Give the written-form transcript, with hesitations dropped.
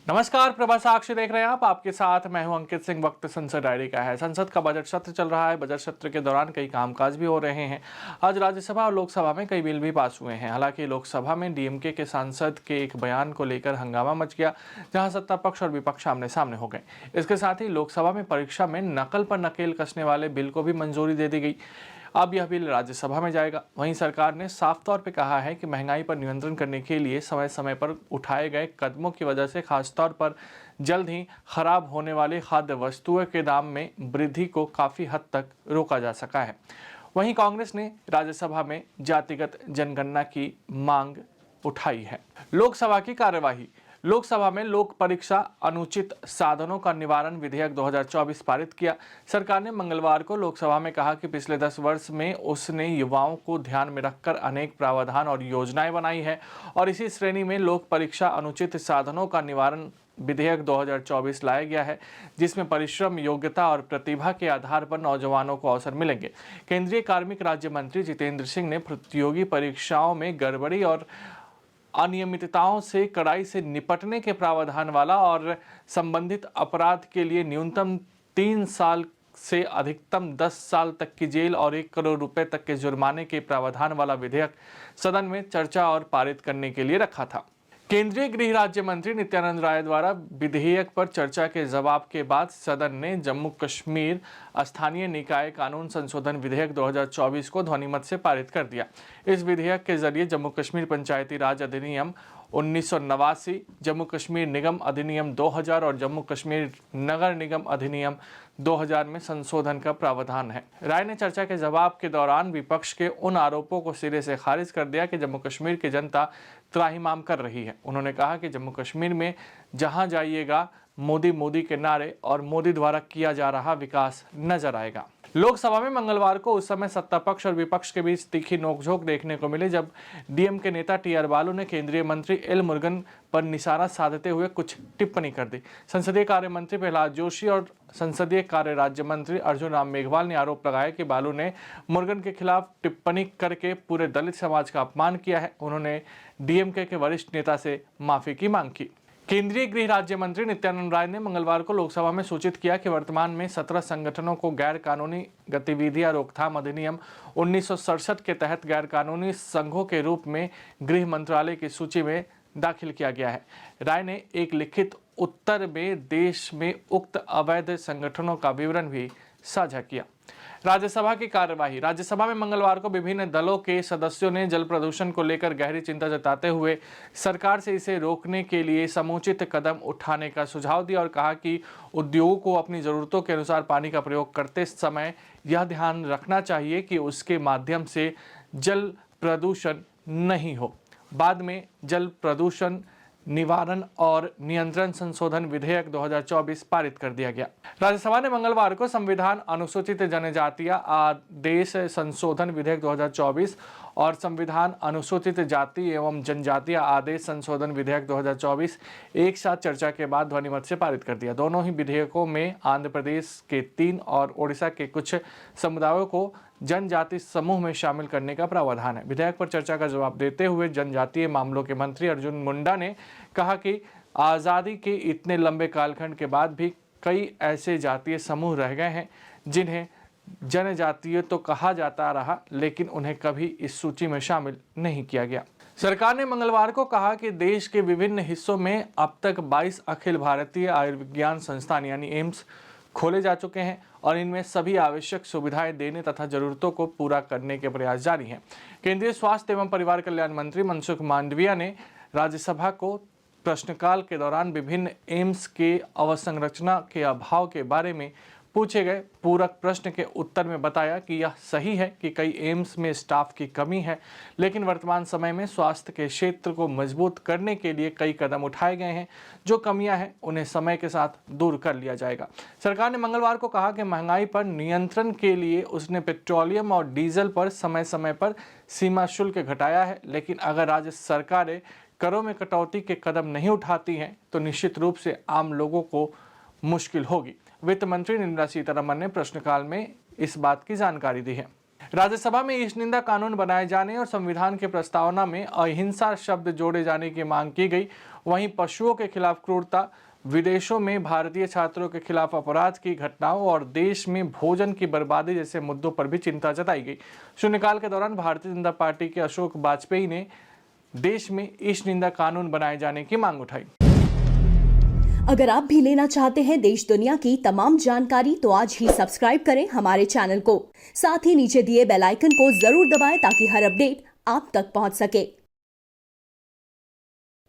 नमस्कार, प्रभा साक्षी देख रहे हैं आप। आपके साथ मैं हूं अंकित सिंह। वक्त संसद डायरी का है। संसद का बजट सत्र चल रहा है। बजट सत्र के दौरान कई कामकाज भी हो रहे हैं। आज राज्यसभा और लोकसभा में कई बिल भी पास हुए हैं। हालांकि लोकसभा में डीएमके के सांसद के एक बयान को लेकर हंगामा मच गया, जहां सत्ता पक्ष और विपक्ष आमने सामने हो गए। इसके साथ ही लोकसभा में परीक्षा में नकल पर नकेल कसने वाले बिल को भी मंजूरी दे दी गई। अब यह बिल राज्यसभा में जाएगा। वहीं सरकार ने साफ तौर पर कहा है कि महंगाई पर नियंत्रण करने के लिए समय समय पर उठाए गए कदमों की वजह से खासतौर पर जल्द ही खराब होने वाली खाद्य वस्तुओं के दाम में वृद्धि को काफी हद तक रोका जा सका है। वहीं कांग्रेस ने राज्यसभा में जातिगत जनगणना की मांग उठाई है। लोकसभा की कार्यवाही। लोकसभा में लोक परीक्षा अनुचित साधनों का निवारण विधेयक 2024 पारित किया। सरकार ने मंगलवार को लोकसभा में कहा कि पिछले 10 वर्ष में उसने युवाओं को ध्यान में रखकर अनेक प्रावधान और योजनाएं बनाई है और इसी श्रेणी में लोक परीक्षा अनुचित साधनों का निवारण विधेयक 2024 लाया गया है, जिसमें परिश्रम, योग्यता और प्रतिभा के आधार पर नौजवानों को अवसर मिलेंगे। केंद्रीय कार्मिक राज्य मंत्री जितेंद्र सिंह ने प्रतियोगी परीक्षाओं में गड़बड़ी और अनियमितताओं से कड़ाई से निपटने के प्रावधान वाला और संबंधित अपराध के लिए न्यूनतम 3 साल से अधिकतम 10 साल तक की जेल और 1 करोड़ रुपए तक के जुर्माने के प्रावधान वाला विधेयक सदन में चर्चा और पारित करने के लिए रखा था। केंद्रीय गृह राज्य मंत्री नित्यानंद राय द्वारा विधेयक पर चर्चा के जवाब के बाद सदन ने जम्मू कश्मीर स्थानीय निकाय कानून संशोधन विधेयक 2024 को ध्वनिमत से पारित कर दिया। इस विधेयक के जरिए जम्मू कश्मीर पंचायती राज अधिनियम 1989, जम्मू कश्मीर निगम अधिनियम 2000 और जम्मू कश्मीर नगर निगम अधिनियम 2000 में संशोधन का प्रावधान है। राय ने चर्चा के जवाब के दौरान विपक्ष के उन आरोपों को सिरे से खारिज कर दिया कि जम्मू कश्मीर की जनता त्राहिमाम कर रही है। उन्होंने कहा कि जम्मू कश्मीर में जहां जाइएगा मोदी मोदी के नारे और मोदी द्वारा किया जा रहा विकास नजर आएगा। लोकसभा में मंगलवार को उस समय सत्ता पक्ष और विपक्ष के बीच तीखी नोकझोंक देखने को मिली, जब डीएम के नेता टीआर बालू ने केंद्रीय मंत्री एल मुरुगन पर निशाना साधते हुए कुछ टिप्पणी कर दी। संसदीय कार्य मंत्री प्रहलाद जोशी और संसदीय कार्य राज्य मंत्री अर्जुन राम मेघवाल ने आरोप लगाया कि बालू ने मुरुगन के खिलाफ टिप्पणी करके पूरे दलित समाज का अपमान किया है। उन्होंने डीएमके के वरिष्ठ नेता से माफी की मांग की। केंद्रीय गृह राज्य मंत्री नित्यानंद राय ने मंगलवार को लोकसभा में सूचित किया कि वर्तमान में 17 संगठनों को गैर कानूनी गतिविधियां रोकथाम अधिनियम 1967 के तहत गैर कानूनी संघों के रूप में गृह मंत्रालय की सूची में दाखिल किया गया है। राय ने एक लिखित उत्तर में देश में उक्त अवैध संगठनों का विवरण भी साझा किया। राज्यसभा की कार्यवाही। राज्यसभा में मंगलवार को विभिन्न दलों के सदस्यों ने जल प्रदूषण को लेकर गहरी चिंता जताते हुए सरकार से इसे रोकने के लिए समुचित कदम उठाने का सुझाव दिया और कहा कि उद्योगों को अपनी जरूरतों के अनुसार पानी का प्रयोग करते समय यह ध्यान रखना चाहिए कि उसके माध्यम से जल प्रदूषण नहीं हो। बाद में जल प्रदूषण निवारण और नियंत्रण संशोधन विधेयक 2024 पारित कर दिया गया। राज्यसभा ने मंगलवार को संविधान अनुसूचित जनजातीय आदेश संशोधन विधेयक 2024 और संविधान अनुसूचित जाति एवं जनजातीय आदेश संशोधन विधेयक 2024 एक साथ चर्चा के बाद ध्वनिमत से पारित कर दिया। दोनों ही विधेयकों में आंध्र प्रदेश के 3 और ओडिशा के कुछ समुदायों को जनजाति समूह में शामिल करने का प्रावधान है। विधेयक पर चर्चा का जवाब देते हुए जनजातीय मामलों के मंत्री अर्जुन मुंडा ने कहा कि आज़ादी के इतने लंबे कालखंड के बाद भी कई ऐसे जातीय समूह रह गए हैं जिन्हें जनजातीय तो कहा जाता रहा, लेकिन उन्हें कभी इस सूची में शामिल नहीं किया गया। सरकार ने मंगलवार को कहा कि देश के विभिन्न हिस्सों में अब तक 22 अखिल भारतीय आयुर्विज्ञान संस्थान यानी एम्स खोले जा चुके हैं और इनमें सभी आवश्यक सुविधाएं देने तथा जरूरतों को पूरा करने के प्रयास जारी हैं। केंद्रीय स्वास्थ्य एवं परिवार कल्याण मंत्री मनसुख मांडविया ने राज्यसभा को प्रश्नकाल के दौरान विभिन्न एम्स के अवसंरचना के अभाव के बारे में पूछे गए पूरक प्रश्न के उत्तर में बताया कि यह सही है कि कई एम्स में स्टाफ की कमी है, लेकिन वर्तमान समय में स्वास्थ्य के क्षेत्र को मजबूत करने के लिए कई कदम उठाए गए हैं। जो कमियां हैं उन्हें समय के साथ दूर कर लिया जाएगा। सरकार ने मंगलवार को कहा कि महंगाई पर नियंत्रण के लिए उसने पेट्रोलियम और डीजल पर समय समय पर सीमा शुल्क घटाया है, लेकिन अगर राज्य सरकारें करों में कटौती के कदम नहीं उठाती हैं तो निश्चित रूप से आम लोगों को मुश्किल होगी। वित्त मंत्री निर्मला सीतारमण ने प्रश्नकाल में इस बात की जानकारी दी है। राज्यसभा में ईश निंदा कानून बनाए जाने और संविधान के प्रस्तावना में अहिंसा शब्द जोड़े जाने की मांग की गई। वहीं पशुओं के खिलाफ क्रूरता, विदेशों में भारतीय छात्रों के खिलाफ अपराध की घटनाओं और देश में भोजन की बर्बादी जैसे मुद्दों पर भी चिंता जताई गई। शून्यकाल के दौरान भारतीय जनता पार्टी के अशोक वाजपेयी ने देश में ईश निंदा कानून बनाए जाने की मांग उठाई। अगर आप भी लेना चाहते हैं देश दुनिया की तमाम जानकारी तो आज ही सब्सक्राइब करें हमारे चैनल को। साथ ही नीचे दिए बेल आइकन को जरूर दबाएं ताकि हर अपडेट आप तक पहुंच सके।